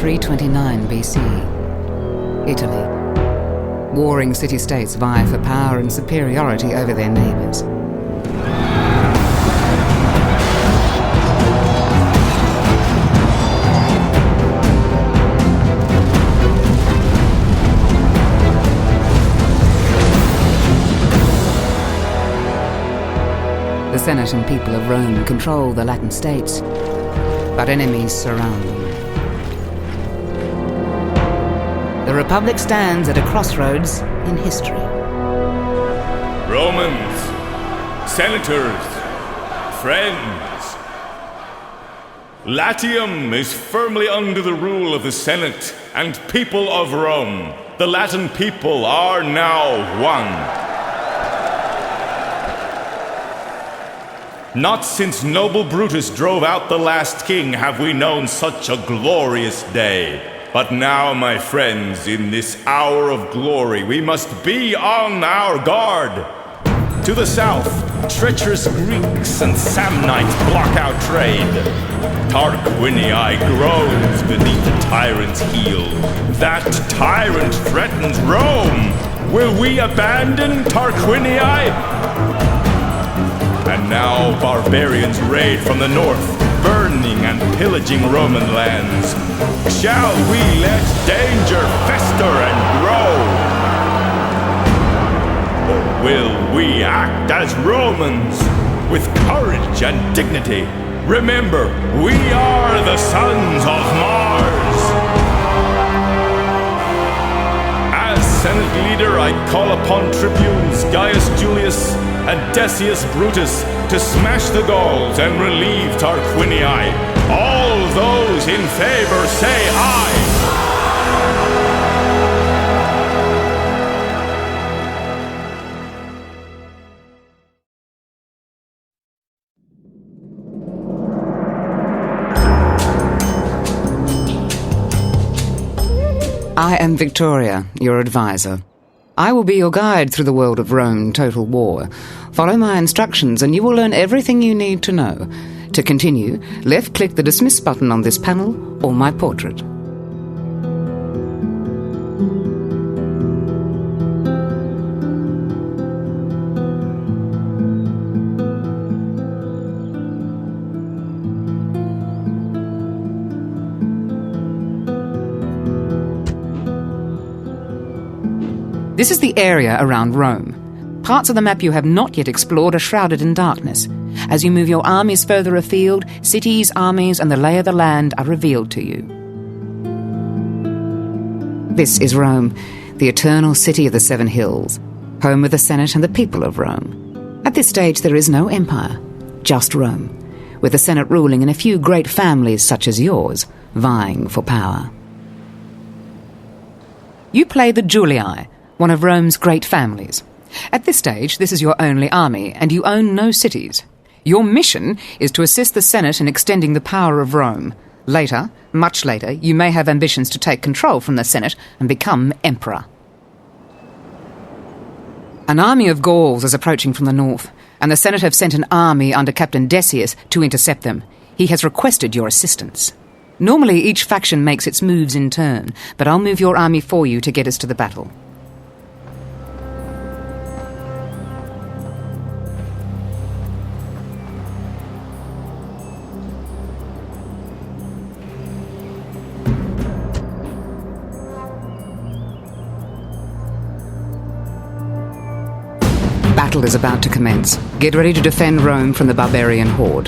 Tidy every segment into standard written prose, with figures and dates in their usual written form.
329 BC. Italy. Warring city-states vie for power and superiority over their neighbours. The Senate and people of Rome control the Latin states, but enemies surround them. The Republic stands at a crossroads in history. Romans, senators, friends. Latium is firmly under the rule of the Senate and people of Rome. The Latin people are now one. Not since noble Brutus drove out the last king have we known such a glorious day. But now, my friends, in this hour of glory, we must be on our guard. To the south, treacherous Greeks and Samnites block our trade. Tarquinii groans beneath the tyrant's heel. That tyrant threatens Rome. Will we abandon Tarquinii? And now barbarians raid from the north, burning and pillaging Roman lands. Shall we let danger fester and grow? Or will we act as Romans, with courage and dignity? Remember, we are the sons of Mars! As Senate leader, I call upon tribunes Gaius Julius and Decius Brutus to smash the Gauls and relieve Tarquinii. All those in favor say aye! I am Victoria, your advisor. I will be your guide through the world of Rome Total War. Follow my instructions and you will learn everything you need to know. To continue, left-click the Dismiss button on this panel or my portrait. This is the area around Rome. Parts of the map you have not yet explored are shrouded in darkness. As you move your armies further afield, cities, armies, and the lay of the land are revealed to you. This is Rome, the eternal city of the Seven Hills, home of the Senate and the people of Rome. At this stage there is no empire, just Rome, with the Senate ruling and a few great families such as yours vying for power. You play the Julii, one of Rome's great families. At this stage, this is your only army, and you own no cities. Your mission is to assist the Senate in extending the power of Rome. Later, much later, you may have ambitions to take control from the Senate and become emperor. An army of Gauls is approaching from the north, and the Senate have sent an army under Captain Decius to intercept them. He has requested your assistance. Normally, each faction makes its moves in turn, but I'll move your army for you to get us to the battle. Battle is about to commence. Get ready to defend Rome from the barbarian horde.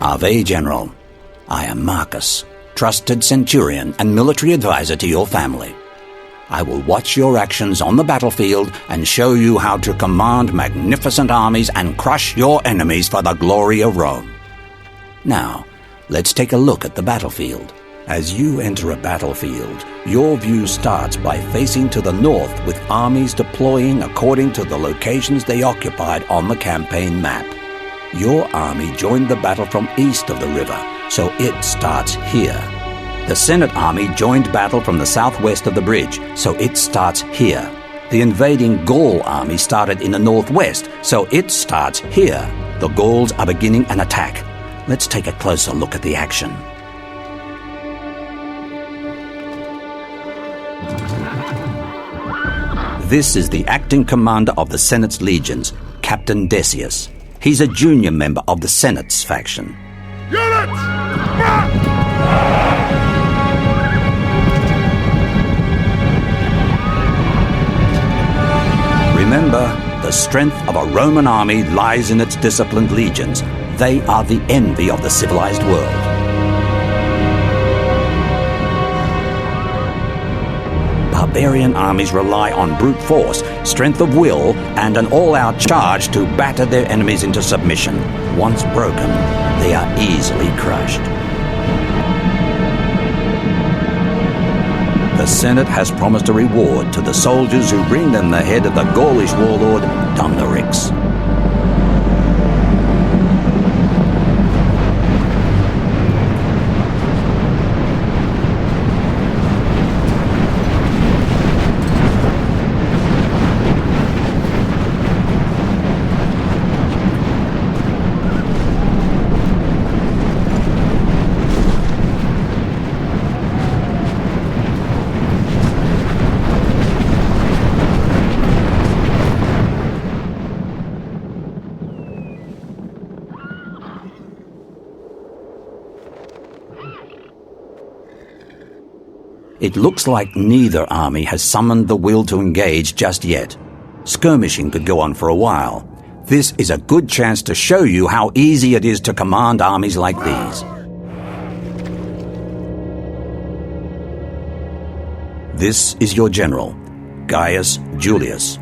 Ave, General. I am Marcus, trusted centurion and military advisor to your family. I will watch your actions on the battlefield and show you how to command magnificent armies and crush your enemies for the glory of Rome. Now, let's take a look at the battlefield. As you enter a battlefield, your view starts by facing to the north with armies deploying according to the locations they occupied on the campaign map. Your army joined the battle from east of the river, so it starts here. The Senate army joined battle from the southwest of the bridge, so it starts here. The invading Gaul army started in the northwest, so it starts here. The Gauls are beginning an attack. Let's take a closer look at the action. This is the acting commander of the Senate's legions, Captain Decius. He's a junior member of the Senate's faction. Units! Remember, the strength of a Roman army lies in its disciplined legions. They are the envy of the civilized world. Barbarian armies rely on brute force, strength of will, and an all-out charge to batter their enemies into submission. Once broken, they are easily crushed. The Senate has promised a reward to the soldiers who bring them the head of the Gaulish warlord, Dumnorix. It looks like neither army has summoned the will to engage just yet. Skirmishing could go on for a while. This is a good chance to show you how easy it is to command armies like these. This is your general, Gaius Julius,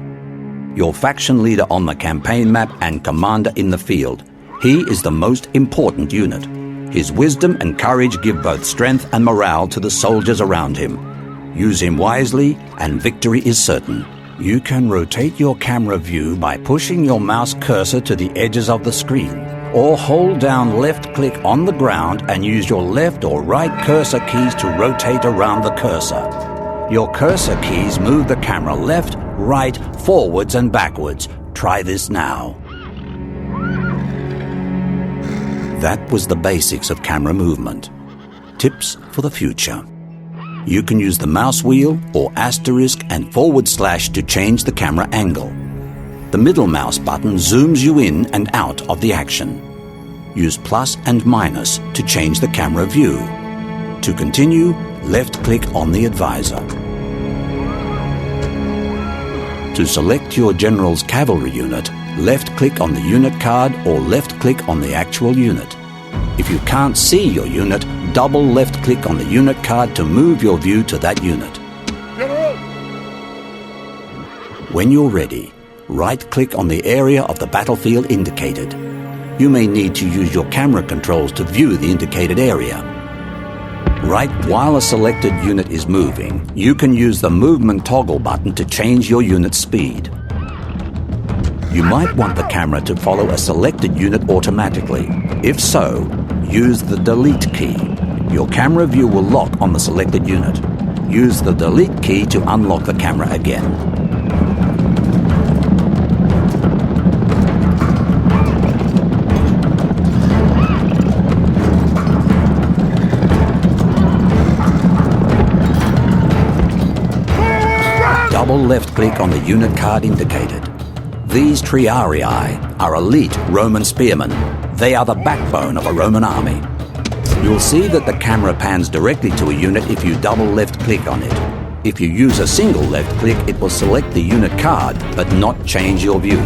your faction leader on the campaign map and commander in the field. He is the most important unit. His wisdom and courage give both strength and morale to the soldiers around him. Use him wisely, and victory is certain. You can rotate your camera view by pushing your mouse cursor to the edges of the screen, or hold down left-click on the ground and use your left or right cursor keys to rotate around the cursor. Your cursor keys move the camera left, right, forwards and backwards. Try this now. That was the basics of camera movement. Tips for the future. You can use the mouse wheel or asterisk and / to change the camera angle. The middle mouse button zooms you in and out of the action. Use plus and minus to change the camera view. To continue, left-click on the advisor. To select your general's cavalry unit, left-click on the unit card or left-click on the actual unit. If you can't see your unit, double left-click on the unit card to move your view to that unit. General! When you're ready, right-click on the area of the battlefield indicated. You may need to use your camera controls to view the indicated area. Right while a selected unit is moving, you can use the movement toggle button to change your unit's speed. You might want the camera to follow a selected unit automatically. If so, use the delete key. Your camera view will lock on the selected unit. Use the delete key to unlock the camera again. Double left-click on the unit card indicated. These triarii are elite Roman spearmen. They are the backbone of a Roman army. You'll see that the camera pans directly to a unit if you double left-click on it. If you use a single left-click, it will select the unit card, but not change your view.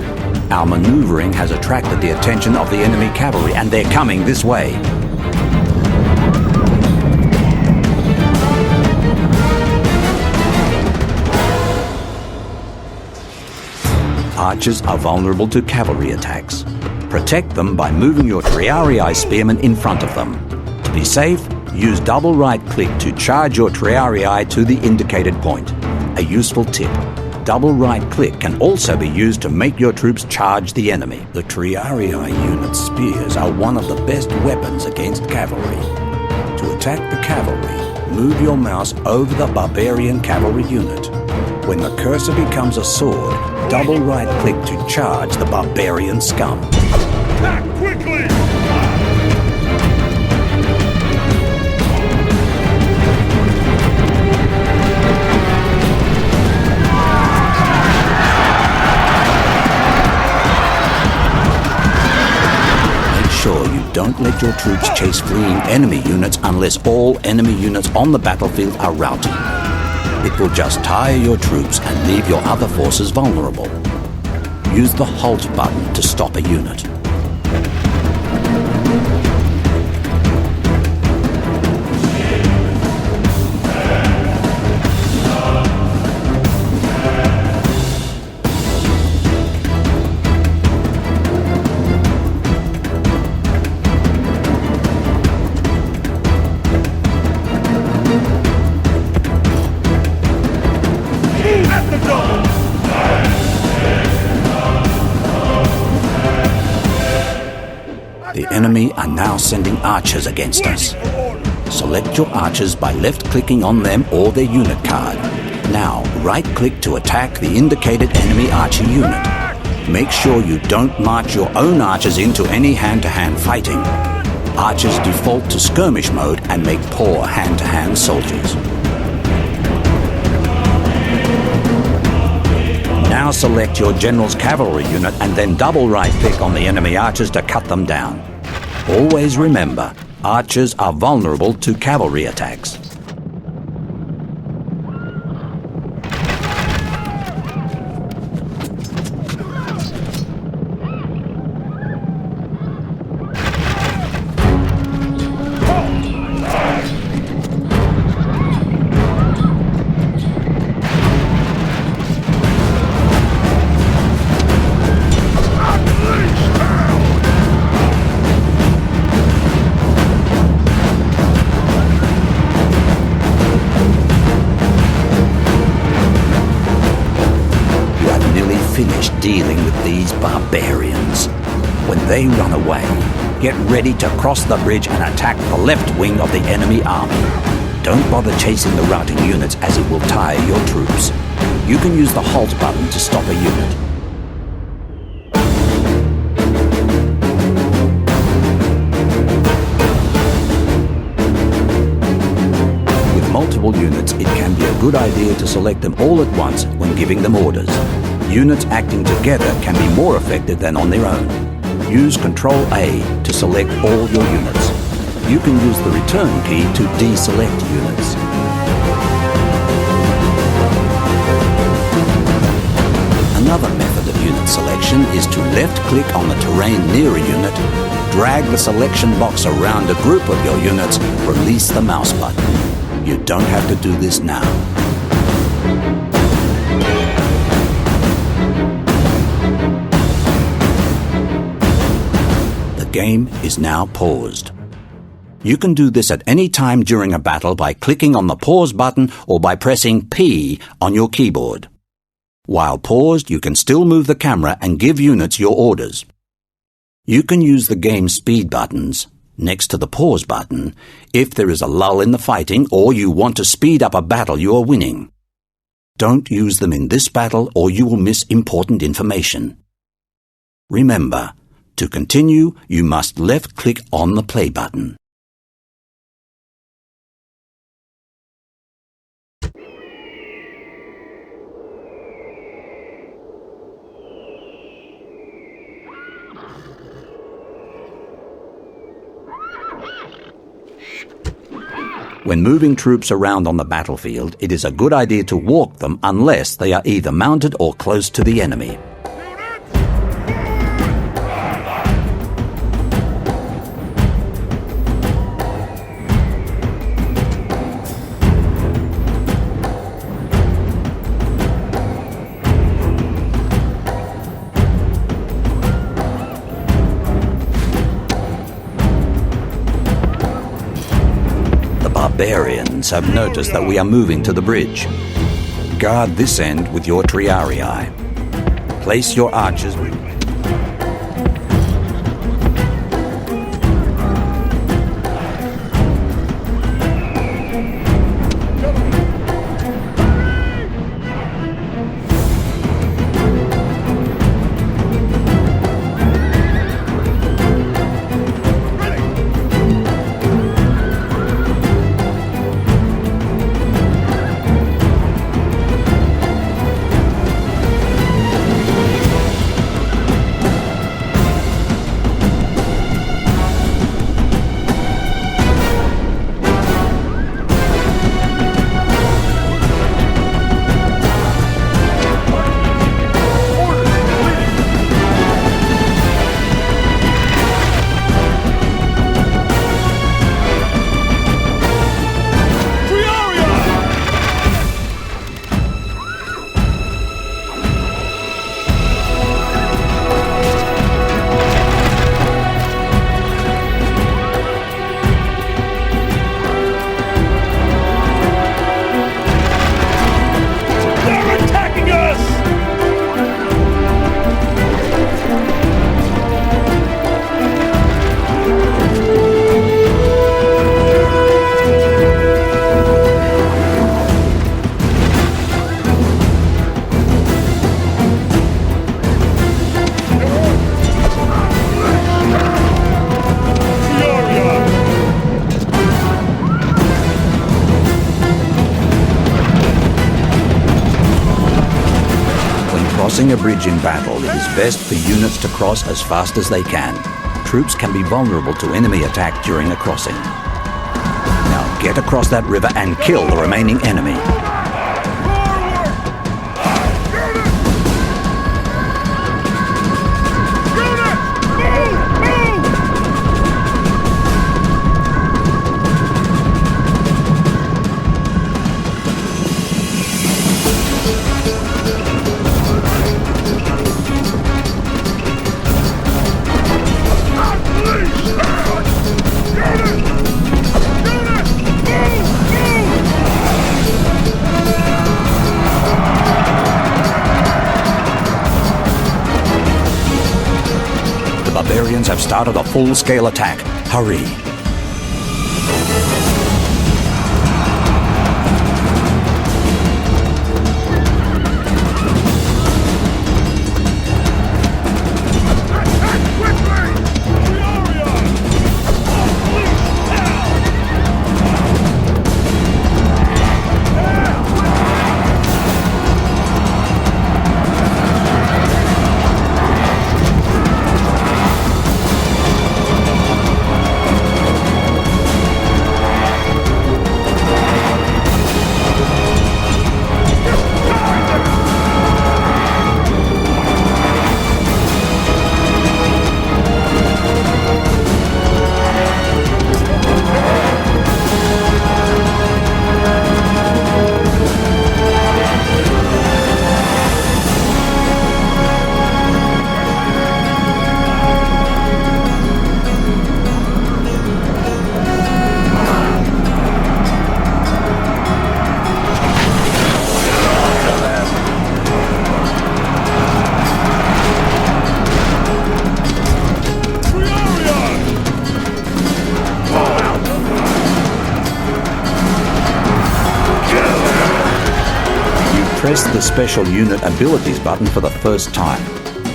Our maneuvering has attracted the attention of the enemy cavalry, and they're coming this way. Archers are vulnerable to cavalry attacks. Protect them by moving your triarii spearmen in front of them. To be safe, use double right-click to charge your triarii to the indicated point. A useful tip. Double right-click can also be used to make your troops charge the enemy. The Triarii unit's spears are one of the best weapons against cavalry. To attack the cavalry, move your mouse over the barbarian cavalry unit. When the cursor becomes a sword, double right-click to charge the barbarian scum. Attack quickly! Sure you don't let your troops chase fleeing enemy units unless all enemy units on the battlefield are routed. It will just tire your troops and leave your other forces vulnerable. Use the Halt button to stop a unit. The enemy are now sending archers against us. Select your archers by left-clicking on them or their unit card. Now, right-click to attack the indicated enemy archer unit. Make sure you don't march your own archers into any hand-to-hand fighting. Archers default to skirmish mode and make poor hand-to-hand soldiers. Now select your general's cavalry unit and then double right-click on the enemy archers to cut them down. Always remember, archers are vulnerable to cavalry attacks. Dealing with these barbarians. When they run away, get ready to cross the bridge and attack the left wing of the enemy army. Don't bother chasing the routing units as it will tire your troops. You can use the Halt button to stop a unit. With multiple units, it can be a good idea to select them all at once when giving them orders. Units acting together can be more effective than on their own. Use Ctrl-A to select all your units. You can use the return key to deselect units. Another method of unit selection is to left-click on the terrain near a unit, drag the selection box around a group of your units, release the mouse button. You don't have to do this now. The game is now paused. You can do this at any time during a battle by clicking on the pause button or by pressing P on your keyboard. While paused, you can still move the camera and give units your orders. You can use the game speed buttons next to the pause button if there is a lull in the fighting or you want to speed up a battle you are winning. Don't use them in this battle or you will miss important information. Remember, to continue, you must left-click on the play button. When moving troops around on the battlefield, it is a good idea to walk them unless they are either mounted or close to the enemy. Barbarians have noticed that we are moving to the bridge. Guard this end with your triarii. Place your archers... Crossing a bridge in battle, it is best for units to cross as fast as they can. Troops can be vulnerable to enemy attack during a crossing. Now get across that river and kill the remaining enemy. Barbarians have started a full-scale attack. Hurry! Press the Special Unit Abilities button for the first time.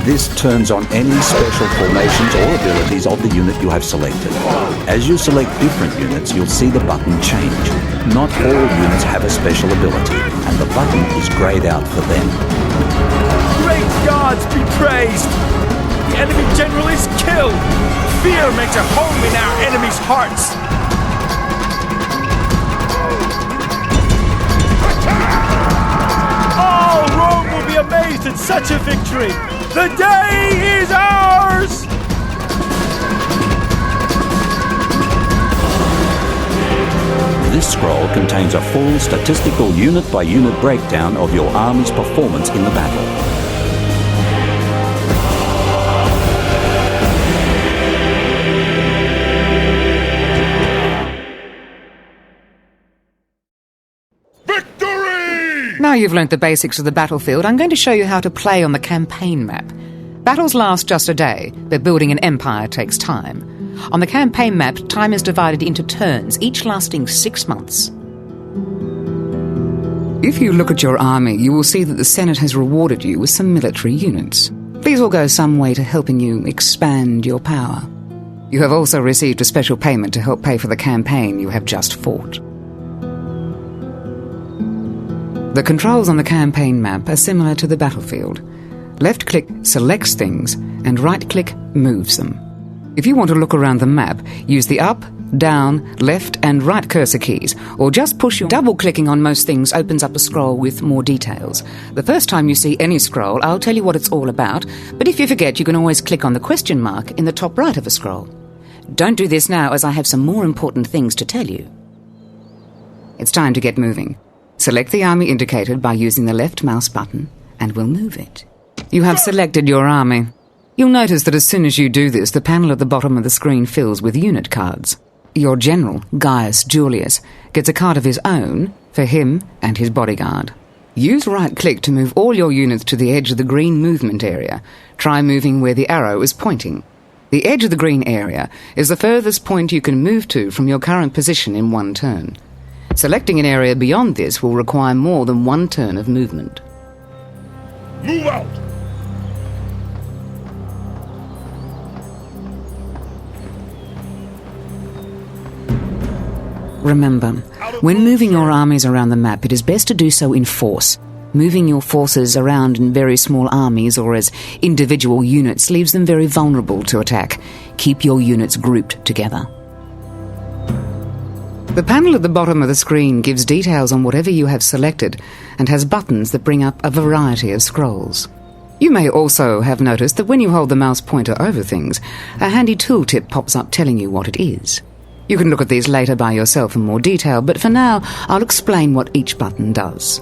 This turns on any special formations or abilities of the unit you have selected. As you select different units, you'll see the button change. Not all units have a special ability, and the button is grayed out for them. Great gods be praised! The enemy general is killed! Fear makes a home in our enemies' hearts! All Rome will be amazed at such a victory! The day is ours! This scroll contains a full statistical unit-by-unit breakdown of your army's performance in the battle. Now you've learnt the basics of the battlefield, I'm going to show you how to play on the campaign map. Battles last just a day, but building an empire takes time. On the campaign map, time is divided into turns, each lasting 6 months. If you look at your army, you will see that the Senate has rewarded you with some military units. These will go some way to helping you expand your power. You have also received a special payment to help pay for the campaign you have just fought. The controls on the campaign map are similar to the battlefield. Left-click selects things, and right-click moves them. If you want to look around the map, use the up, down, left and right cursor keys, or just push your double-clicking on most things opens up a scroll with more details. The first time you see any scroll, I'll tell you what it's all about, but if you forget, you can always click on the question mark in the top right of a scroll. Don't do this now, as I have some more important things to tell you. It's time to get moving. Select the army indicated by using the left mouse button, and we'll move it. You have selected your army. You'll notice that as soon as you do this, the panel at the bottom of the screen fills with unit cards. Your general, Gaius Julius, gets a card of his own for him and his bodyguard. Use right-click to move all your units to the edge of the green movement area. Try moving where the arrow is pointing. The edge of the green area is the furthest point you can move to from your current position in one turn. Selecting an area beyond this will require more than one turn of movement. Move out! Remember, when moving your armies around the map, it is best to do so in force. Moving your forces around in very small armies or as individual units leaves them very vulnerable to attack. Keep your units grouped together. The panel at the bottom of the screen gives details on whatever you have selected and has buttons that bring up a variety of scrolls. You may also have noticed that when you hold the mouse pointer over things, a handy tooltip pops up telling you what it is. You can look at these later by yourself in more detail, but for now, I'll explain what each button does.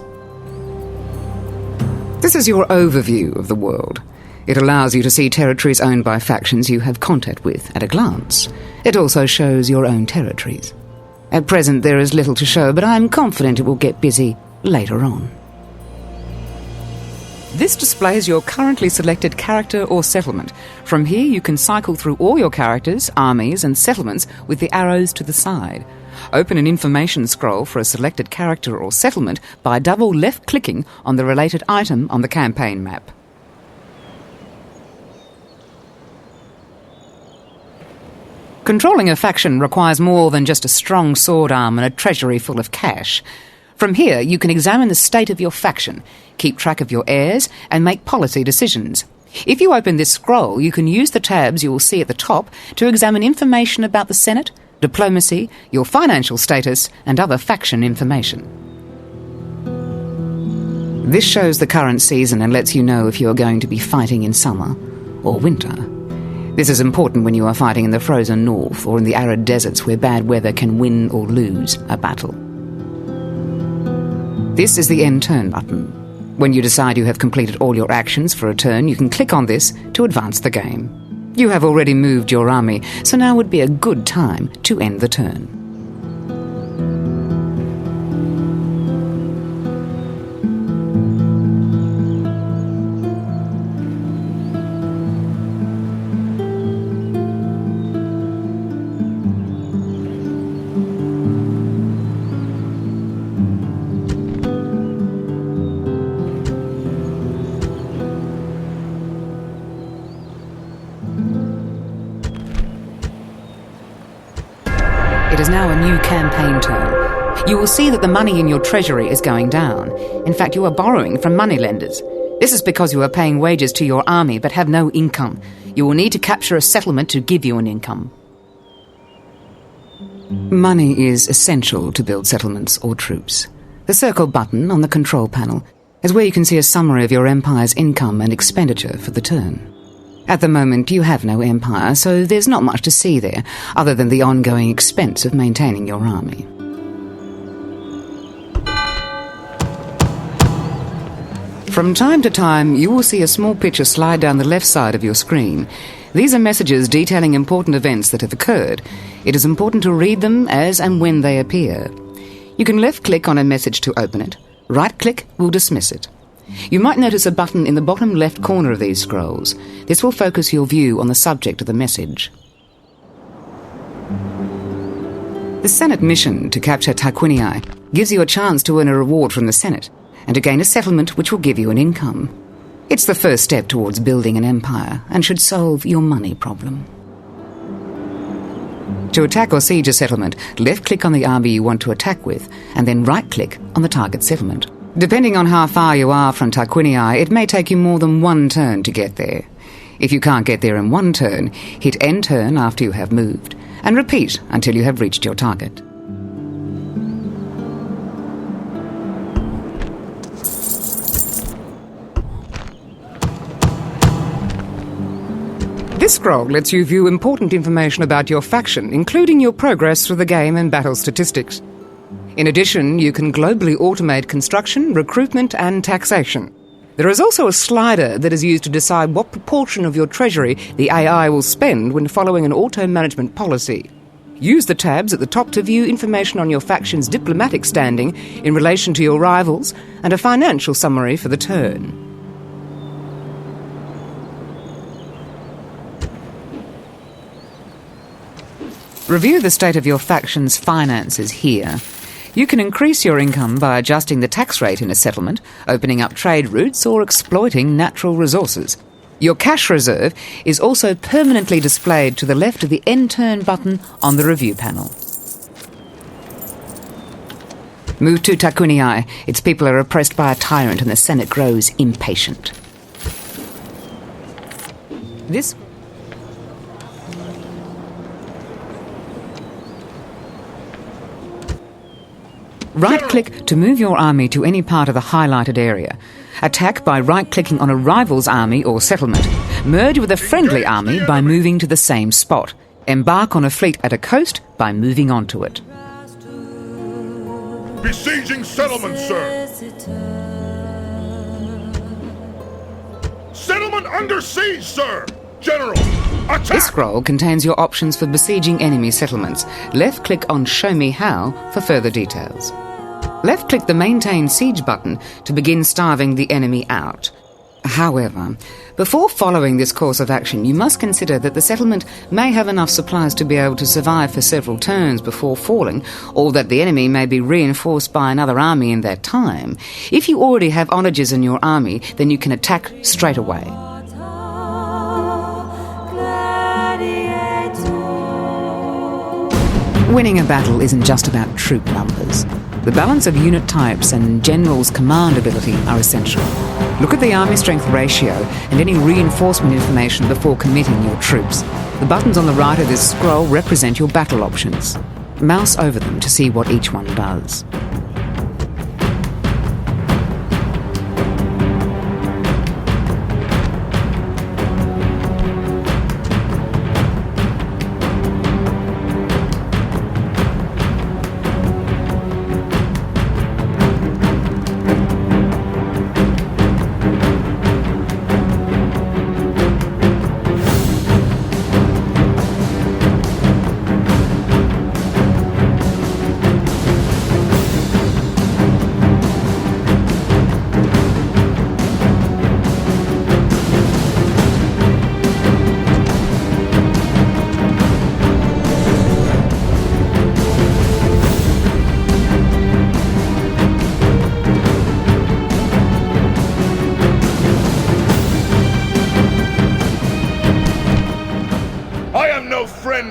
This is your overview of the world. It allows you to see territories owned by factions you have contact with at a glance. It also shows your own territories. At present, there is little to show, but I'm confident it will get busy later on. This displays your currently selected character or settlement. From here, you can cycle through all your characters, armies, and settlements with the arrows to the side. Open an information scroll for a selected character or settlement by double left-clicking on the related item on the campaign map. Controlling a faction requires more than just a strong sword arm and a treasury full of cash. From here, you can examine the state of your faction, keep track of your heirs, and make policy decisions. If you open this scroll, you can use the tabs you will see at the top to examine information about the Senate, diplomacy, your financial status, and other faction information. This shows the current season and lets you know if you are going to be fighting in summer or winter. This is important when you are fighting in the frozen north or in the arid deserts where bad weather can win or lose a battle. This is the End Turn button. When you decide you have completed all your actions for a turn, you can click on this to advance the game. You have already moved your army, so now would be a good time to end the turn. It is now a new campaign turn. You will see that the money in your treasury is going down. In fact, you are borrowing from moneylenders. This is because you are paying wages to your army but have no income. You will need to capture a settlement to give you an income. Money is essential to build settlements or troops. The circle button on the control panel is where you can see a summary of your empire's income and expenditure for the turn. At the moment, you have no empire, so there's not much to see there, other than the ongoing expense of maintaining your army. From time to time, you will see a small picture slide down the left side of your screen. These are messages detailing important events that have occurred. It is important to read them as and when they appear. You can left-click on a message to open it, Right-click will dismiss it. You might notice a button in the bottom left corner of these scrolls. This will focus your view on the subject of the message. The Senate mission to capture Tarquinii gives you a chance to earn a reward from the Senate and to gain a settlement which will give you an income. It's the first step towards building an empire and should solve your money problem. To attack or siege a settlement, left-click on the army you want to attack with and then right-click on the target settlement. Depending on how far you are from Tarquinii, it may take you more than one turn to get there. If you can't get there in one turn, hit end turn after you have moved, and repeat until you have reached your target. This scroll lets you view important information about your faction, including your progress through the game and battle statistics. In addition, you can globally automate construction, recruitment, and taxation. There is also a slider that is used to decide what proportion of your treasury the AI will spend when following an auto-management policy. Use the tabs at the top to view information on your faction's diplomatic standing in relation to your rivals and a financial summary for the turn. Review the state of your faction's finances here. You can increase your income by adjusting the tax rate in a settlement, opening up trade routes, or exploiting natural resources. Your cash reserve is also permanently displayed to the left of the End Turn button on the review panel. Move to Tarquinii. Its people are oppressed by a tyrant and the Senate grows impatient. This... Right-click to move your army to any part of the highlighted area. Attack by right-clicking on a rival's army or settlement. Merge with a friendly army by moving to the same spot. Embark on a fleet at a coast by moving onto it. Besieging settlement, sir! Settlement under siege, sir! General, attack! This scroll contains your options for besieging enemy settlements. Left-click on Show Me How for further details. Left-click the Maintain Siege button to begin starving the enemy out. However, before following this course of action, you must consider that the settlement may have enough supplies to be able to survive for several turns before falling, or that the enemy may be reinforced by another army in that time. If you already have onagers in your army, then you can attack straight away. Winning a battle isn't just about troop numbers. The balance of unit types and general's command ability are essential. Look at the army strength ratio and any reinforcement information before committing your troops. The buttons on the right of this scroll represent your battle options. Mouse over them to see what each one does.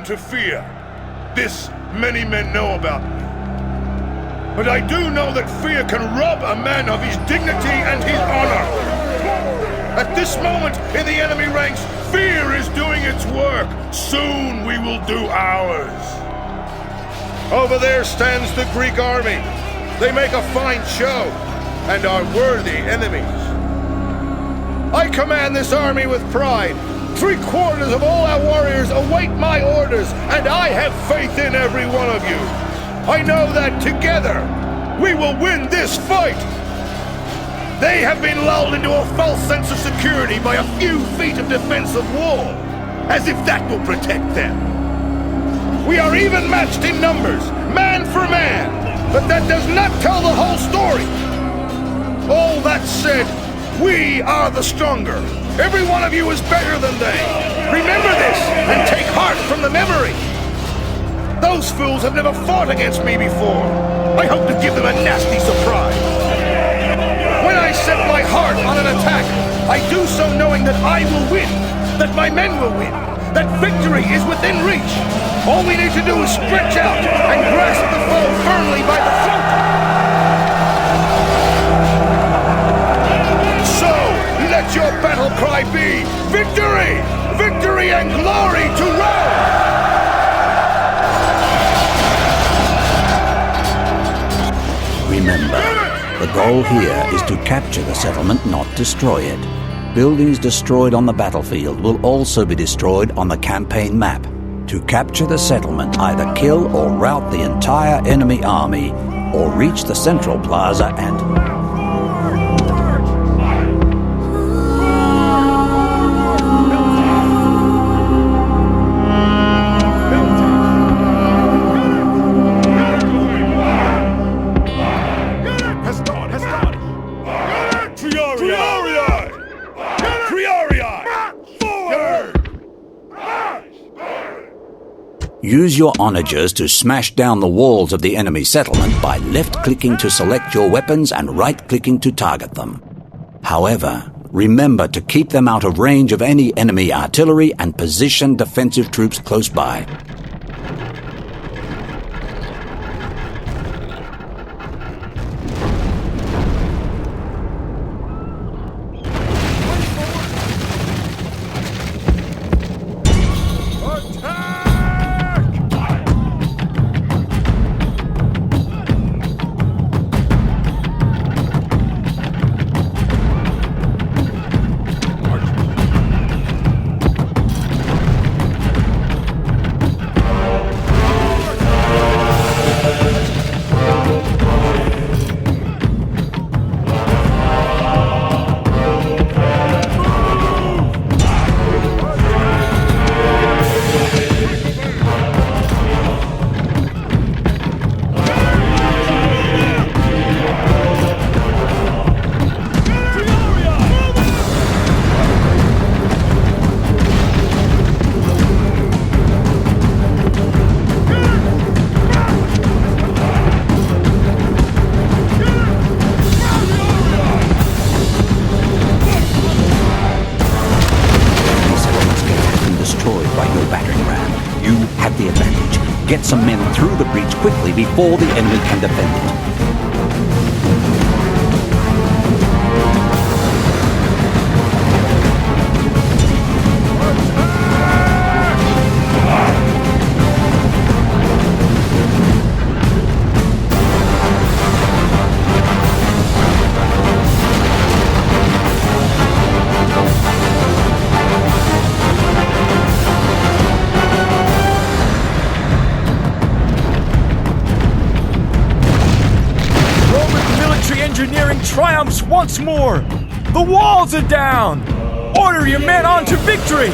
To fear. This many men know about me. But I do know that fear can rob a man of his dignity and his honor. At this moment in the enemy ranks, fear is doing its work. Soon we will do ours. Over there stands the Greek army. They make a fine show and are worthy enemies. I command this army with pride. 3/4 of all our warriors await my orders, and I have faith in every one of you. I know that together we will win this fight. They have been lulled into a false sense of security by a few feet of defensive wall, as if that will protect them. We are even matched in numbers, man for man, but that does not tell the whole story. All that said, we are the stronger. Every one of you is better than they. Remember this, and take heart from the memory. Those fools have never fought against me before. I hope to give them a nasty surprise. When I set my heart on an attack, I do so knowing that I will win, that my men will win, that victory is within reach. All we need to do is stretch out and grasp the foe firmly by the throat. So, let your battle cry be, victory! Victory and glory to Rome! Remember, the goal here is to capture the settlement, not destroy it. Buildings destroyed on the battlefield will also be destroyed on the campaign map. To capture the settlement, either kill or rout the entire enemy army, or reach the central plaza and... Use your onagers to smash down the walls of the enemy settlement by left-clicking to select your weapons and right-clicking to target them. However, remember to keep them out of range of any enemy artillery and position defensive troops close by. Get some men through the breach quickly before the enemy can defend it. Triumphs once more! The walls are down! Order your men on to victory!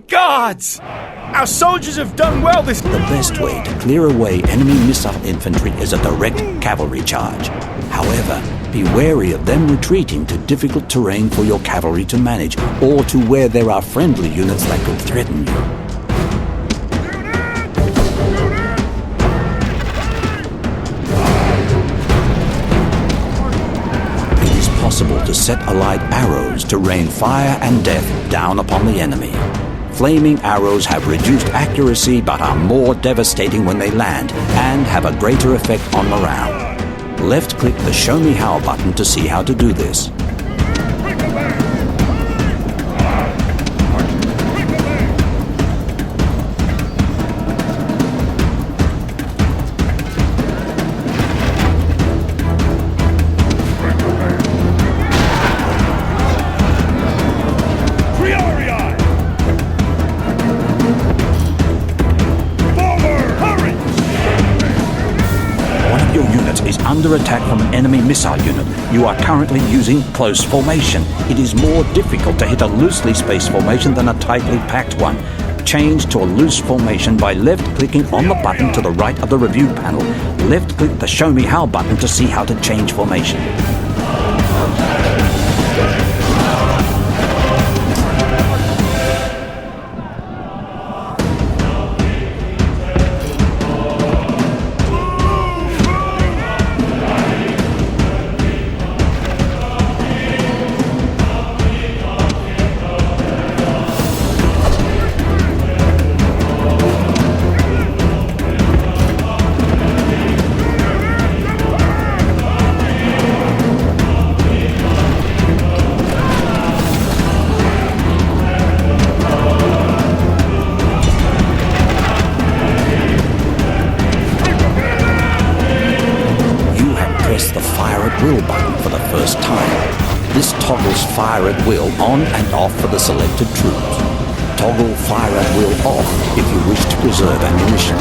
Gods! Our soldiers have done well this... The best way to clear away enemy missile infantry is a direct cavalry charge. However, Be wary of them retreating to difficult terrain for your cavalry to manage, or to where there are friendly units that could threaten you. It is possible to set alight arrows to rain fire and death down upon the enemy. Flaming arrows have reduced accuracy but are more devastating when they land and have a greater effect on morale. Left-click the Show Me How button to see how to do this. Under attack from an enemy missile unit. You are currently using close formation. It is more difficult to hit a loosely spaced formation than a tightly packed one. Change to a loose formation by left-clicking on the button to the right of the review panel. Left-click the Show Me How button to see how to change formation. Fire at will on and off for the selected troops. Toggle fire at will off if you wish to preserve ammunition.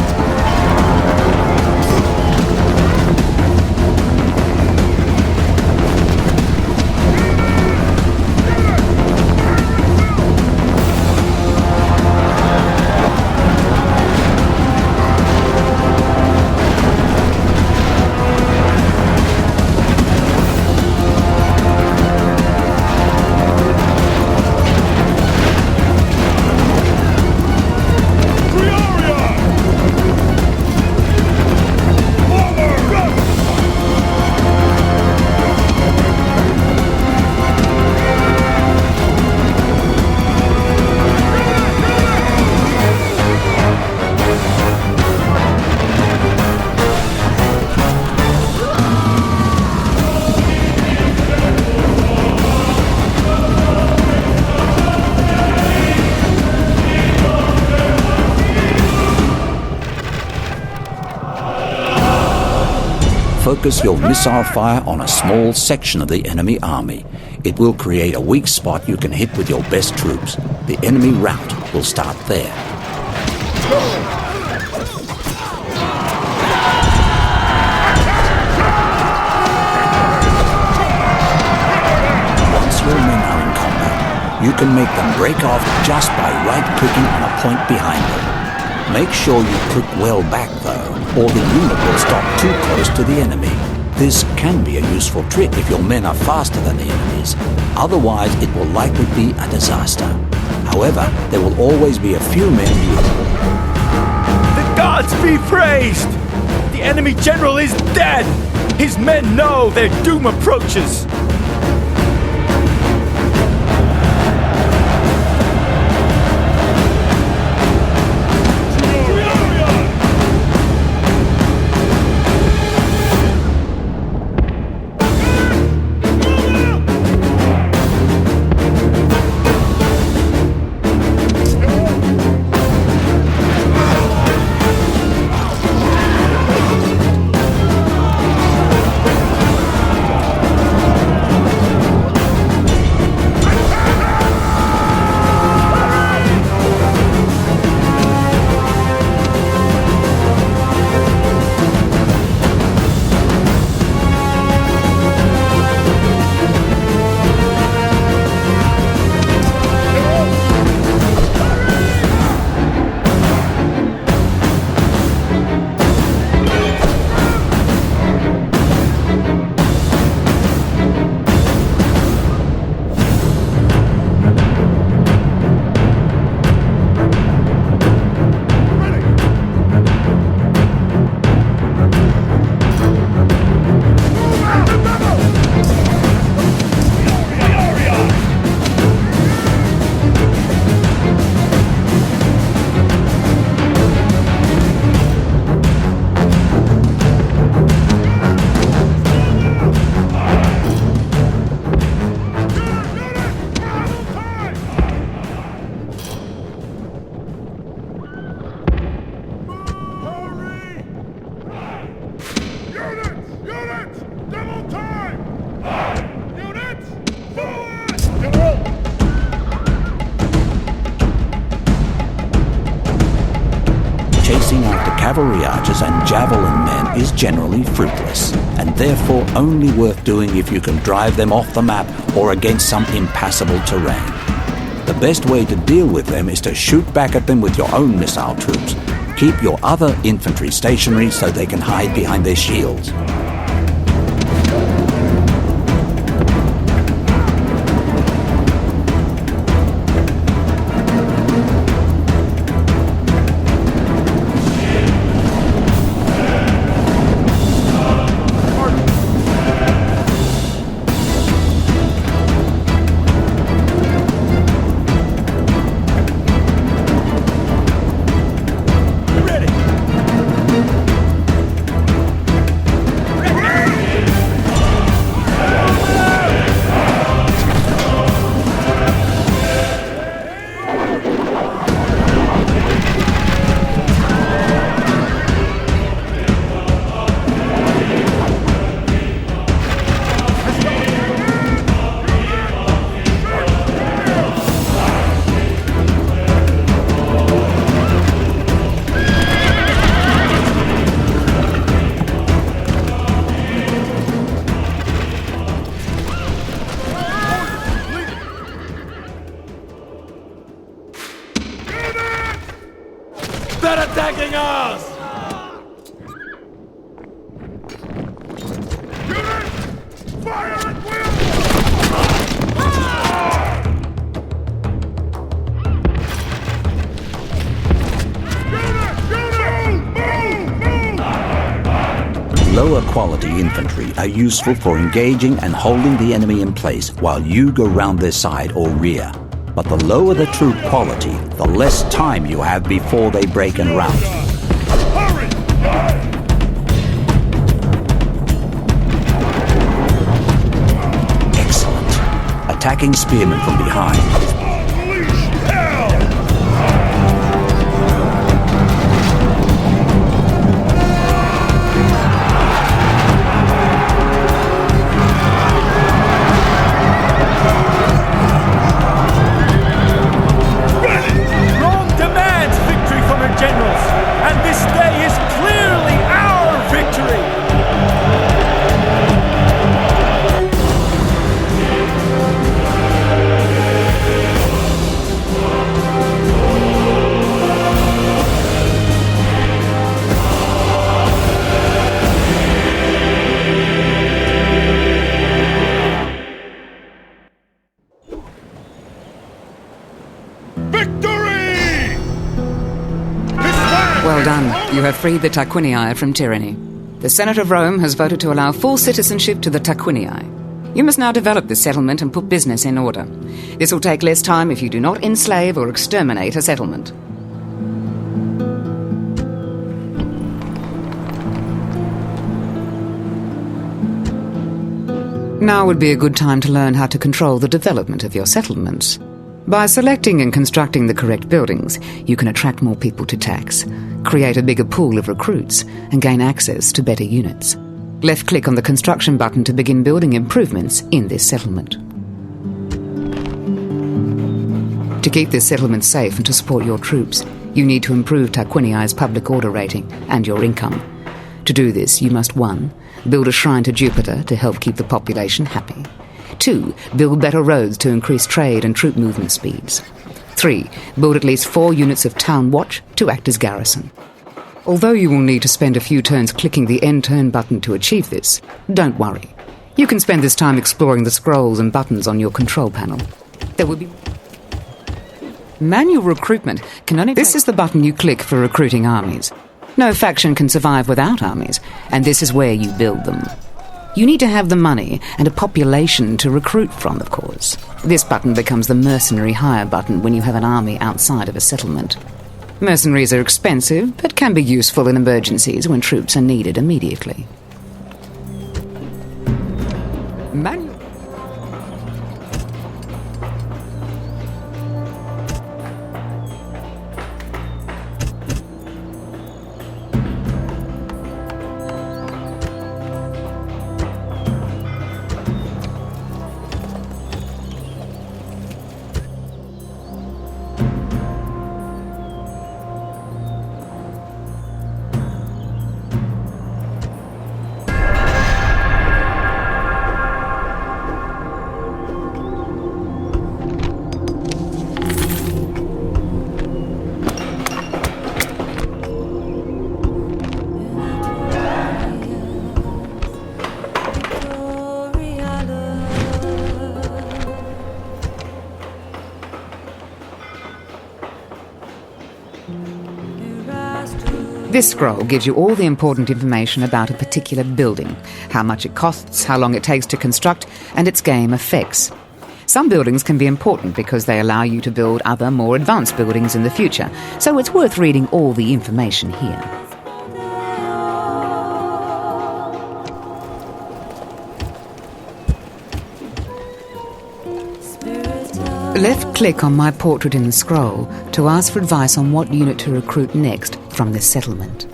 Focus your missile fire on a small section of the enemy army. It will create a weak spot you can hit with your best troops. The enemy rout will start there. Once your men are in combat, you can make them break off just by right-clicking on a point behind them. Make sure you click well back though, or the unit will stop too close to the enemy. This can be a useful trick if your men are faster than the enemies. Otherwise, it will likely be a disaster. However, there will always be a few men who... The gods be praised! The enemy general is dead! His men know their doom approaches! chasing after cavalry archers and javelin men is generally fruitless, and therefore only worth doing if you can drive them off the map or against some impassable terrain. The best way to deal with them is to shoot back at them with your own missile troops. Keep your other infantry stationary so they can hide behind their shields. They're attacking us! Units! Fire at will! Lower quality infantry are useful for engaging and holding the enemy in place while you go round their side or rear. But the lower the troop quality, the less time you have before they break en route. Hurry! Excellent. Attacking spearmen from behind. Unleash hell! Generals, and this day is clearly our victory! Well done. You have freed the Tarquinii from tyranny. The Senate of Rome has voted to allow full citizenship to the Tarquinii. You must now develop this settlement and put business in order. This will take less time if you do not enslave or exterminate a settlement. Now would be a good time to learn how to control the development of your settlements. By selecting and constructing the correct buildings, you can attract more people to tax, create a bigger pool of recruits, and gain access to better units. Left-click on the construction button to begin building improvements in this settlement. To keep this settlement safe and to support your troops, you need to improve Tarquinii's public order rating and your income. To do this, you must 1. Build a shrine to Jupiter to help keep the population happy. 2. Build better roads to increase trade and troop movement speeds. 3. Build at least 4 units of town watch to act as garrison. Although you will need to spend a few turns clicking the end turn button to achieve this, don't worry. You can spend this time exploring the scrolls and buttons on your control panel. There will be... Manual recruitment can only... This is the button you click for recruiting armies. No faction can survive without armies, and this is where you build them. You need to have the money and a population to recruit from, of course. This button becomes the mercenary hire button when you have an army outside of a settlement. Mercenaries are expensive, but can be useful in emergencies when troops are needed immediately. This scroll gives you all the important information about a particular building, how much it costs, how long it takes to construct, and its game effects. Some buildings can be important because they allow you to build other, more advanced buildings in the future, so it's worth reading all the information here. Left-click on my portrait in the scroll to ask for advice on what unit to recruit next from this settlement.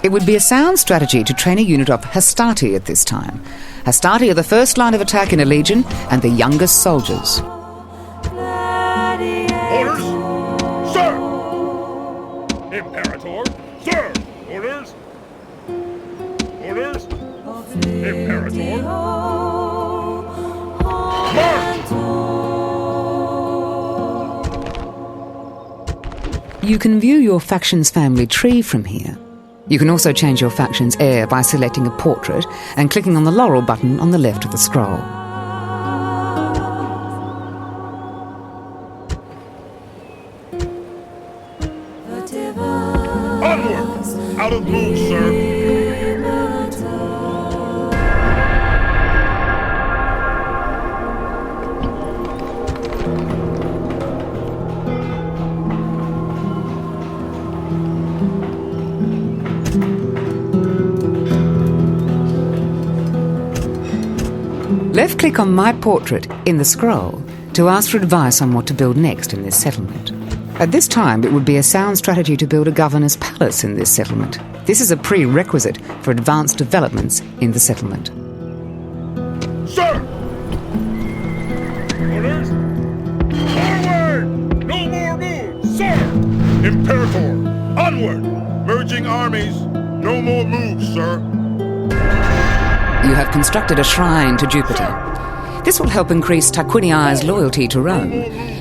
It would be a sound strategy to train a unit of Hastati at this time. Hastati are the first line of attack in a legion and the youngest soldiers. Orders! Sir! Imperator! Sir! Orders! Orders! Imperator! March! You can view your faction's family tree from here. You can also change your faction's heir by selecting a portrait and clicking on the laurel button on the left of the scroll. Onward! Out of move, sir! Left-click on my portrait in the scroll to ask for advice on what to build next in this settlement. At this time, it would be a sound strategy to build a governor's palace in this settlement. This is a prerequisite for advanced developments in the settlement. Sir! Orders! Forward! No more moves, sir! Imperator! Onward! Merging armies! No more moves, sir! You have constructed a shrine to Jupiter. This will help increase Tarquiniai's loyalty to Rome.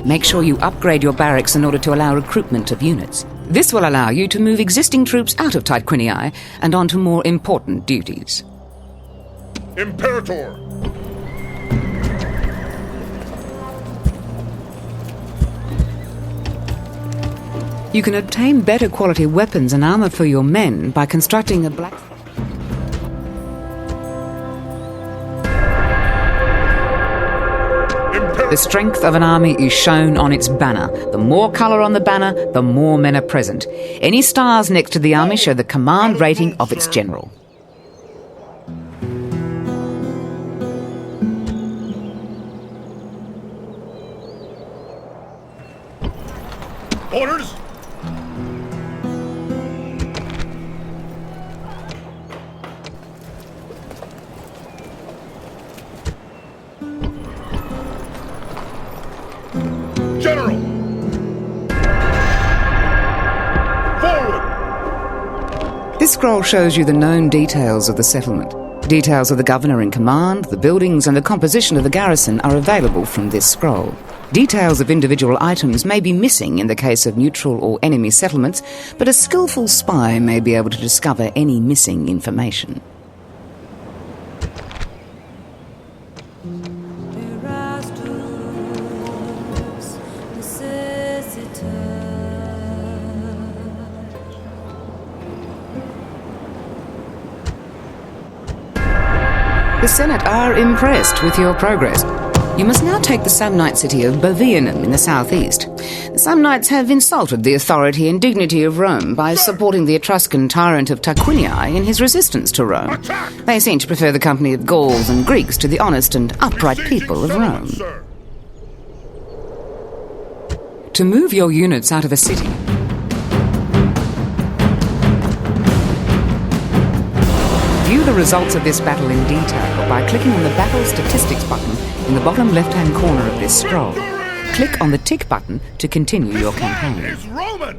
Make sure you upgrade your barracks in order to allow recruitment of units. This will allow you to move existing troops out of Tarquinii and onto more important duties. Imperator! You can obtain better quality weapons and armor for your men by constructing a black... The strength of an army is shown on its banner. The more colour on the banner, the more men are present. Any stars next to the army show the command rating of its general. Orders! General! Forward! This scroll shows you the known details of the settlement. Details of the governor in command, the buildings and the composition of the garrison are available from this scroll. Details of individual items may be missing in the case of neutral or enemy settlements, but a skillful spy may be able to discover any missing information. The Senate are impressed with your progress. You must now take the Samnite city of Bovianum in the southeast. The Samnites have insulted the authority and dignity of Rome by supporting the Etruscan tyrant of Tarquinii in his resistance to Rome. They seem to prefer the company of Gauls and Greeks to the honest and upright people of Rome. To move your units out of a city, view the results of this battle in detail by clicking on the Battle Statistics button in the bottom left-hand corner of this scroll. Click on the tick button to continue your campaign. Is Roman!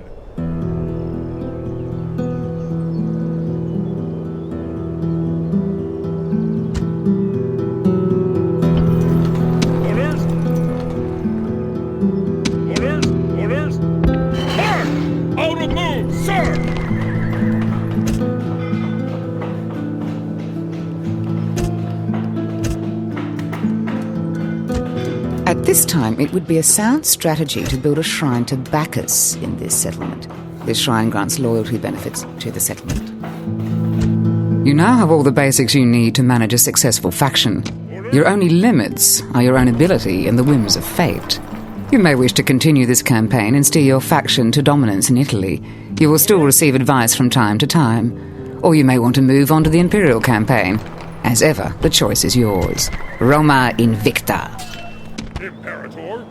Orders! Orders! Orders! March! Out of move, sir! At this time, it would be a sound strategy to build a shrine to Bacchus in this settlement. This shrine grants loyalty benefits to the settlement. You now have all the basics you need to manage a successful faction. Your only limits are your own ability and the whims of fate. You may wish to continue this campaign and steer your faction to dominance in Italy. You will still receive advice from time to time. Or you may want to move on to the Imperial campaign. As ever, the choice is yours. Roma Invicta. Imperator?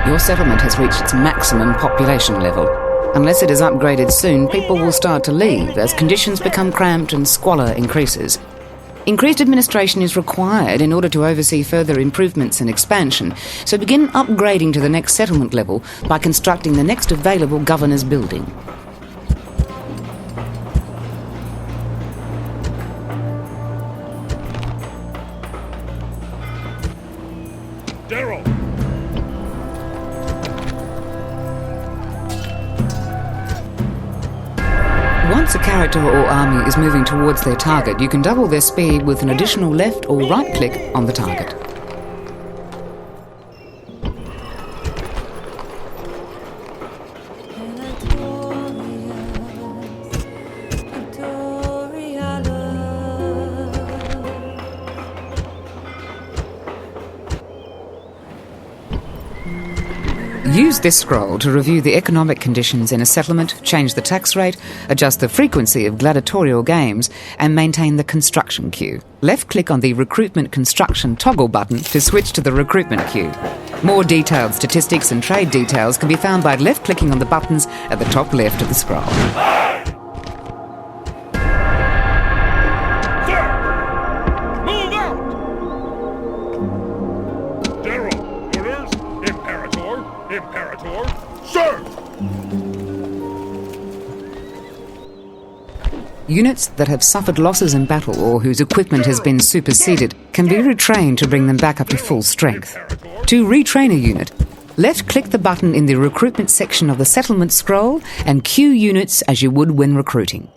Your settlement has reached its maximum population level. Unless it is upgraded soon, people will start to leave as conditions become cramped and squalor increases. Increased administration is required in order to oversee further improvements and expansion, so begin upgrading to the next settlement level by constructing the next available governor's building. General! Once a character or army is moving towards their target, you can double their speed with an additional left or right click on the target. Use this scroll to review the economic conditions in a settlement, change the tax rate, adjust the frequency of gladiatorial games, and maintain the construction queue. Left-click on the Recruitment Construction toggle button to switch to the recruitment queue. More detailed statistics and trade details can be found by left-clicking on the buttons at the top left of the scroll. Units that have suffered losses in battle or whose equipment has been superseded can be retrained to bring them back up to full strength. To retrain a unit, left-click the button in the recruitment section of the settlement scroll and queue units as you would when recruiting.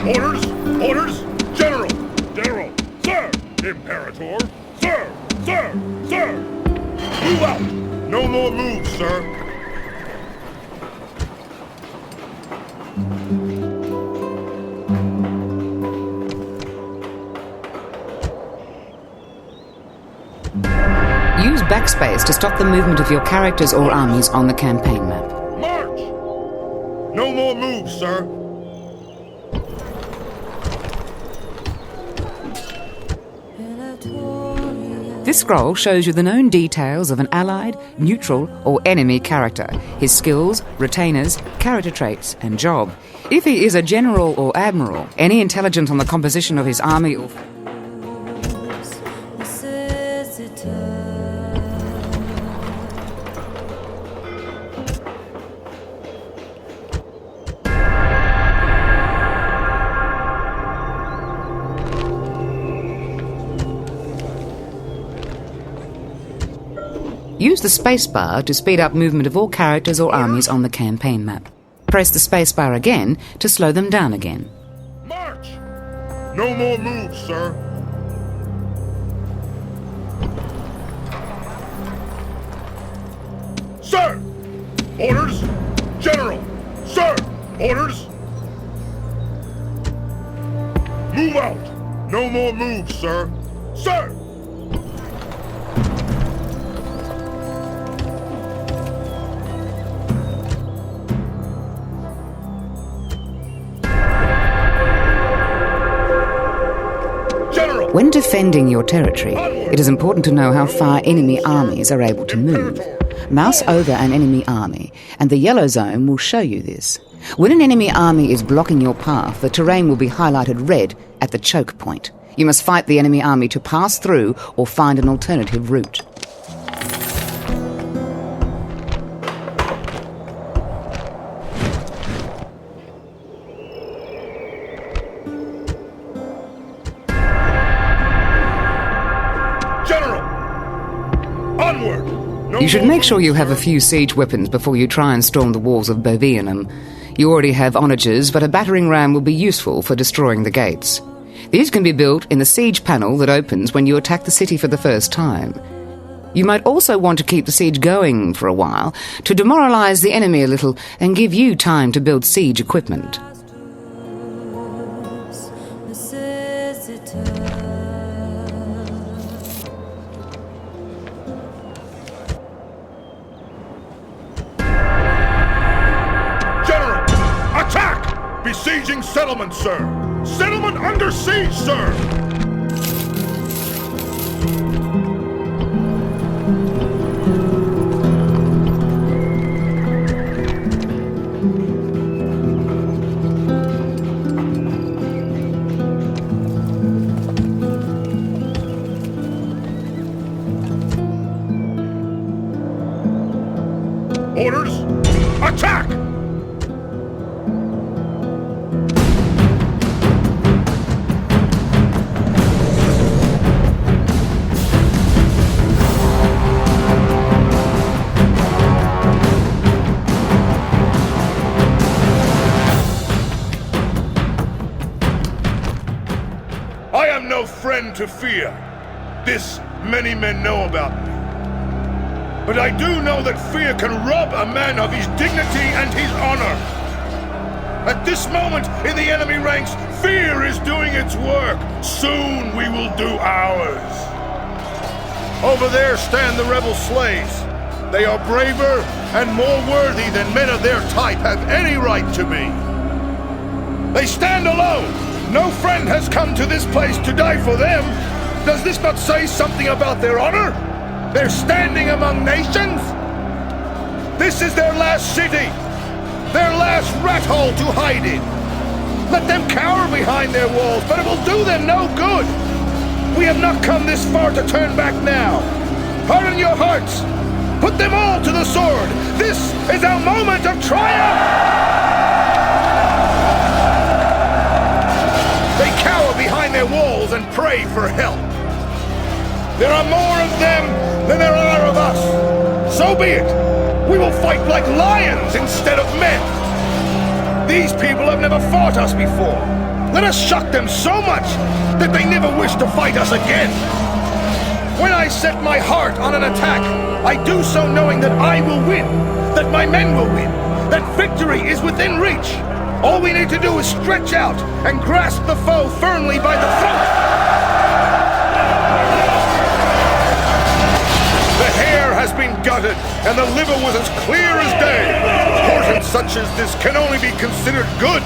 Orders! Orders! General! General! Sir! Imperator! Sir! Sir! Sir! Move out! No more moves, sir! Use backspace to stop the movement of your characters or armies on the campaign map. March! No more moves, sir. This scroll shows you the known details of an allied, neutral, or enemy character, his skills, retainers, character traits, and job. If he is a general or admiral, any intelligence on the composition of his army or... Use the spacebar to speed up movement of all characters or armies on the campaign map. Press the spacebar again to slow them down again. March! No more moves, sir. Sir! Orders! General! Sir! Orders! Move out! No more moves, sir. Sir! When defending your territory, it is important to know how far enemy armies are able to move. Mouse over an enemy army, and the yellow zone will show you this. When an enemy army is blocking your path, the terrain will be highlighted red at the choke point. You must fight the enemy army to pass through or find an alternative route. You should make sure you have a few siege weapons before you try and storm the walls of Bovianum. You already have onagers, but a battering ram will be useful for destroying the gates. These can be built in the siege panel that opens when you attack the city for the first time. You might also want to keep the siege going for a while, to demoralize the enemy a little and give you time to build siege equipment. General! Attack! Besieging settlement, sir! Settlement under siege, sir! Orders! Attack! I am no friend to fear. This many men know about me. But I do know that fear can rob a man of his dignity and his honor. At this moment in the enemy ranks, fear is doing its work. Soon we will do ours. Over there stand the rebel slaves. They are braver and more worthy than men of their type have any right to be. They stand alone. No friend has come to this place to die for them. Does this not say something about their honor? They're standing among nations? This is their last city, their last rat hole to hide in. Let them cower behind their walls, but it will do them no good. We have not come this far to turn back now. Harden your hearts. Put them all to the sword. This is our moment of triumph! They cower behind their walls and pray for help. There are more of them than there are of us. So be it. We will fight like lions instead of men. These people have never fought us before. Let us shock them so much that they never wish to fight us again. When I set my heart on an attack, I do so knowing that I will win, that my men will win, that victory is within reach. All we need to do is stretch out and grasp the foe firmly by the throat. The hair has been gutted, and the liver was as clear as day. Portions such as this can only be considered good.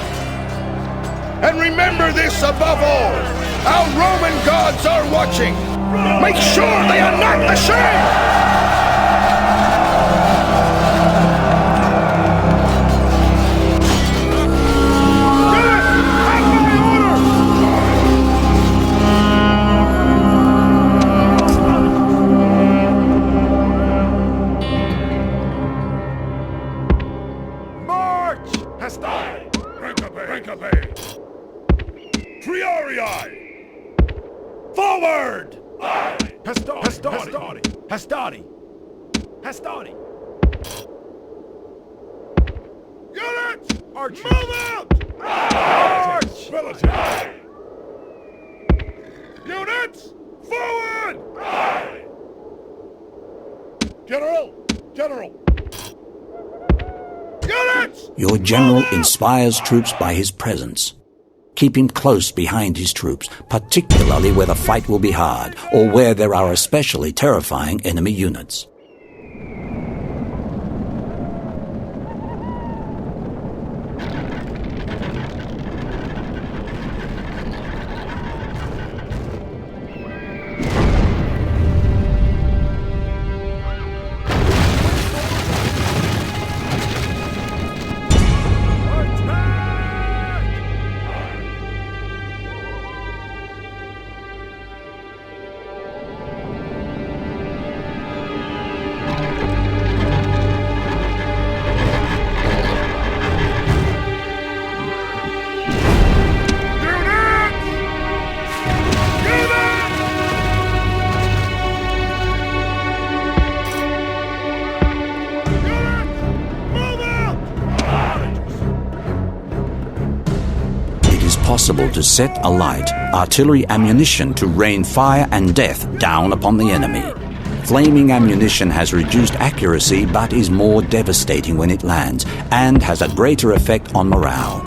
And remember this above all, our Roman gods are watching. Make sure they are not ashamed! Forward! Hastani! Units! Arch! Move out! Arch! Military! Units! Forward! General! Units! Your general inspires troops by his presence. Keep him close behind his troops, particularly where the fight will be hard, or where there are especially terrifying enemy units. Possible to set alight artillery ammunition to rain fire and death down upon the enemy. Flaming ammunition has reduced accuracy but is more devastating when it lands, and has a greater effect on morale.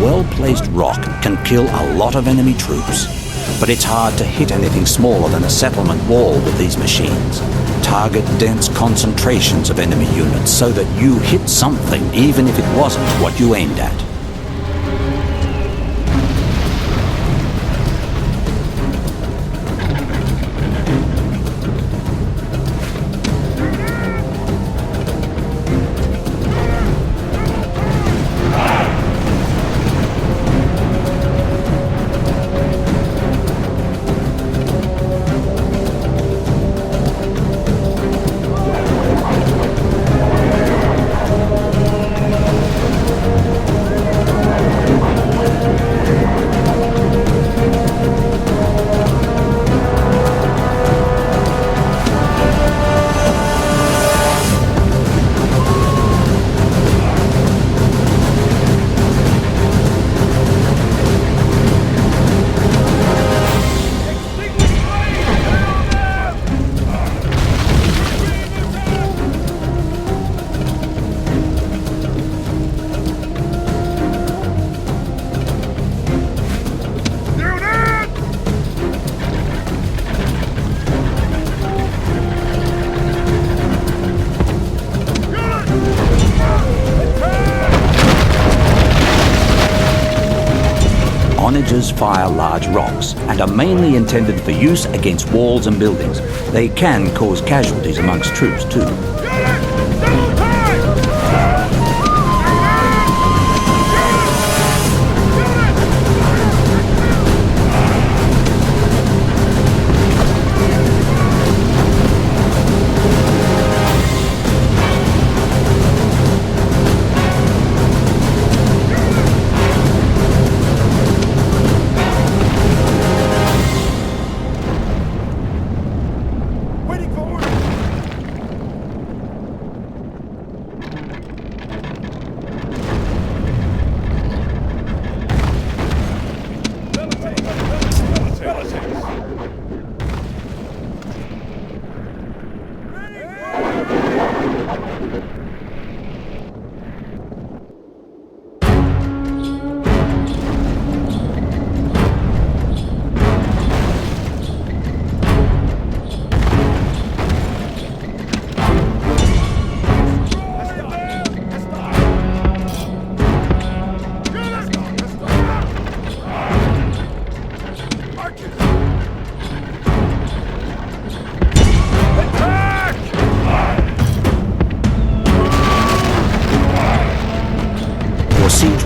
Well-placed rock can kill a lot of enemy troops, but it's hard to hit anything smaller than a settlement wall with these machines. Target dense concentrations of enemy units so that you hit something, even if it wasn't what you aimed at. Onagers fire large rocks and are mainly intended for use against walls and buildings. They can cause casualties amongst troops too.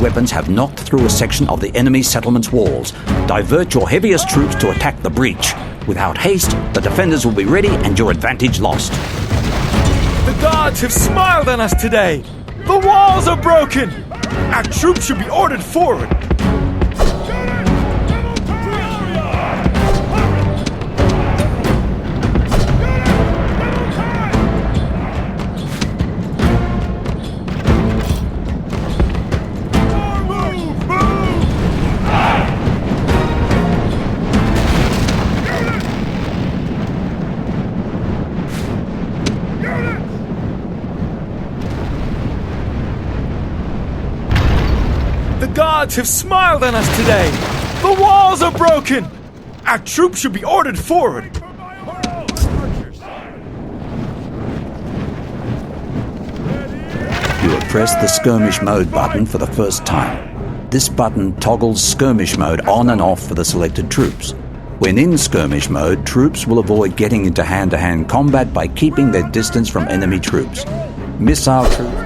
Weapons have knocked through a section of the enemy settlement's walls. Divert your heaviest troops to attack the breach. Without haste, the defenders will be ready and your advantage lost. The gods have smiled on us today! The walls are broken! Our troops should be ordered forward! The gods have smiled on us today! The walls are broken! Our troops should be ordered forward! You have pressed the skirmish mode button for the first time. This button toggles skirmish mode on and off for the selected troops. When in skirmish mode, troops will avoid getting into hand-to-hand combat by keeping their distance from enemy troops. Missile troops...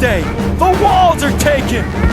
day! The walls are taken!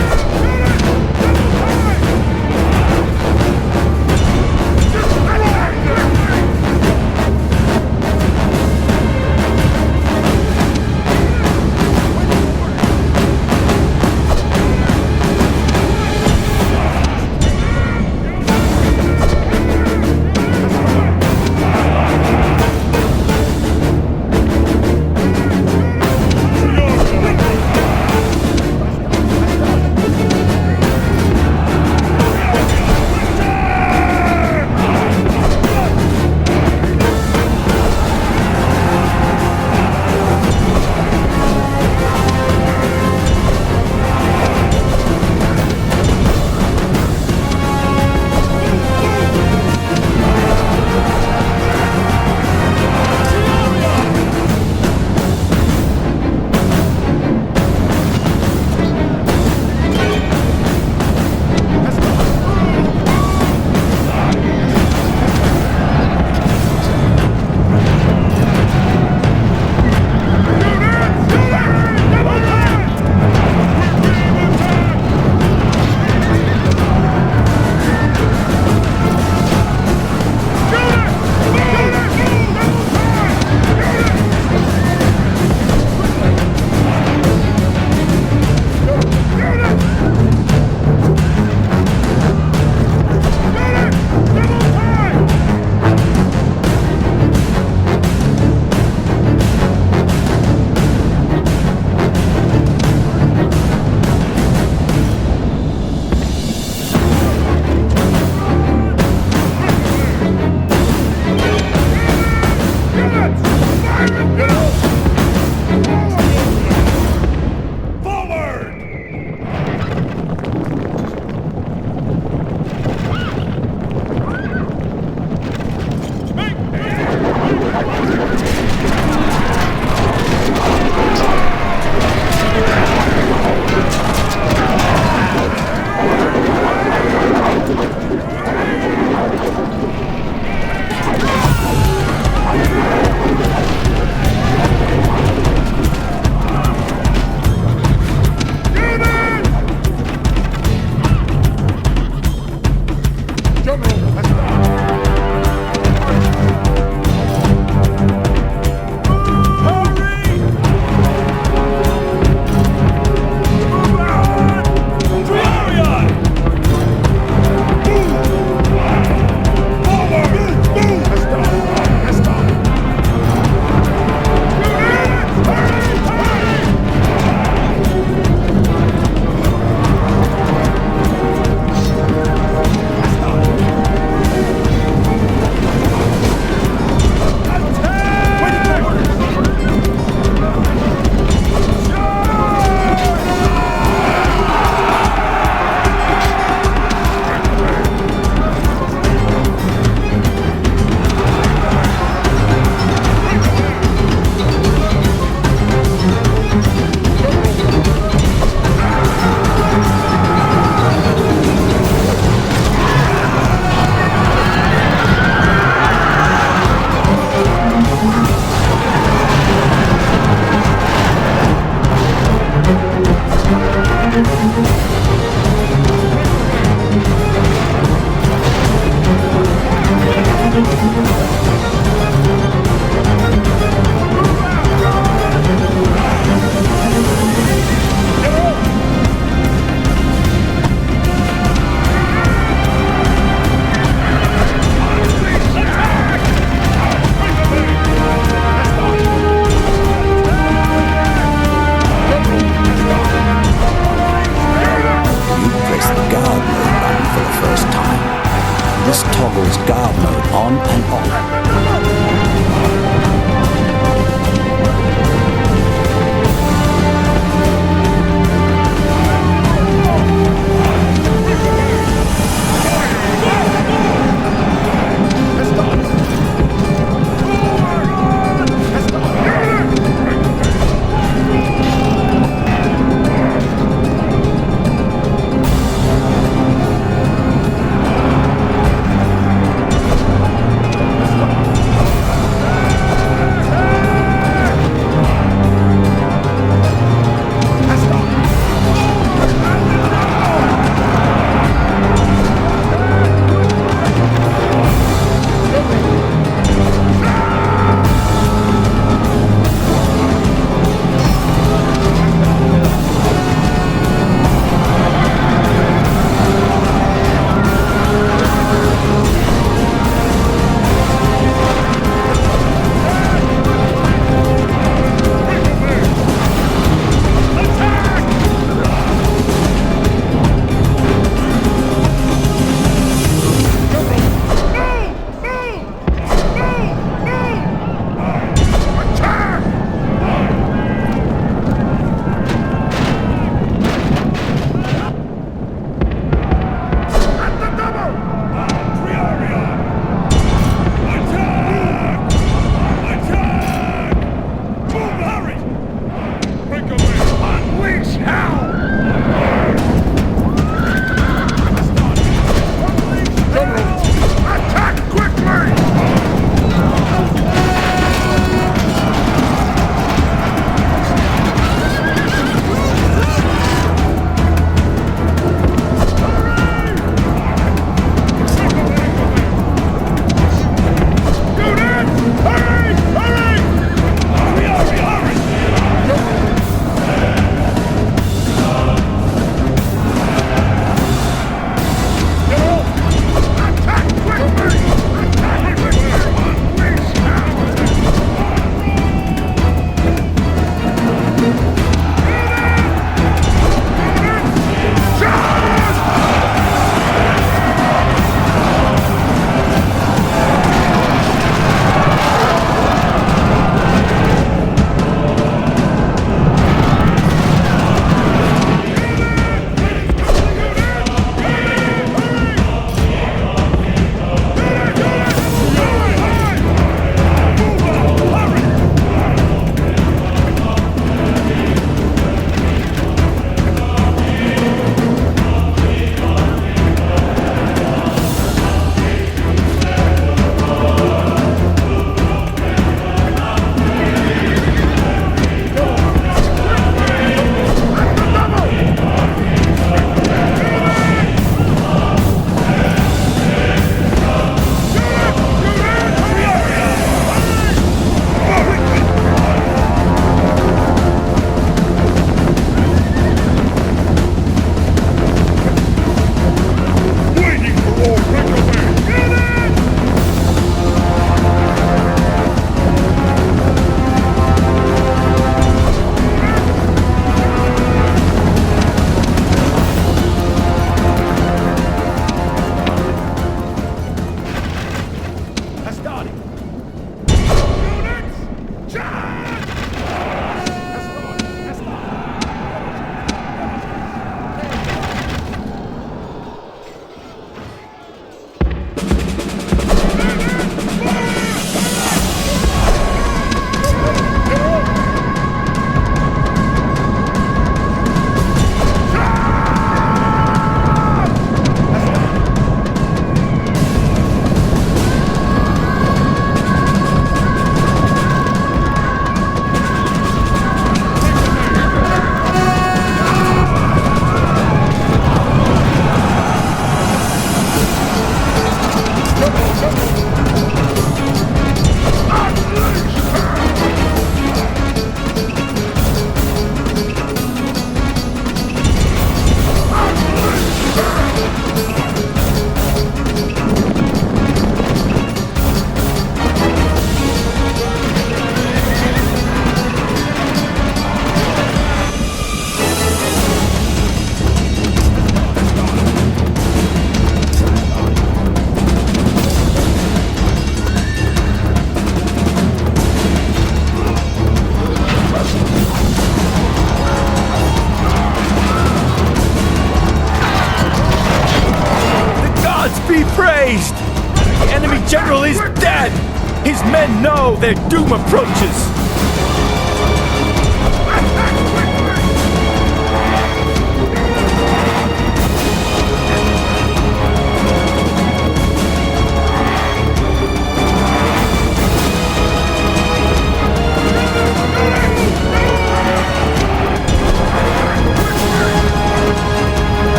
Rome's men know their doom approaches.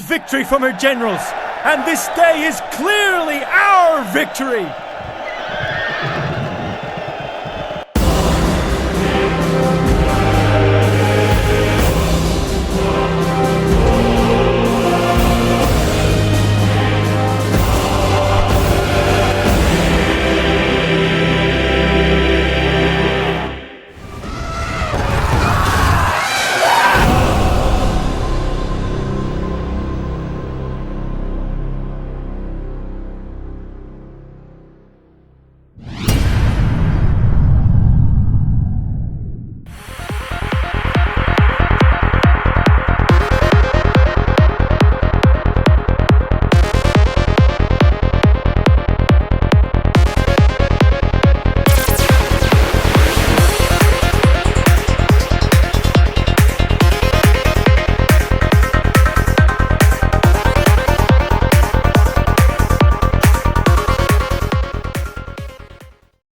Victory from her generals, and this day is clearly our victory!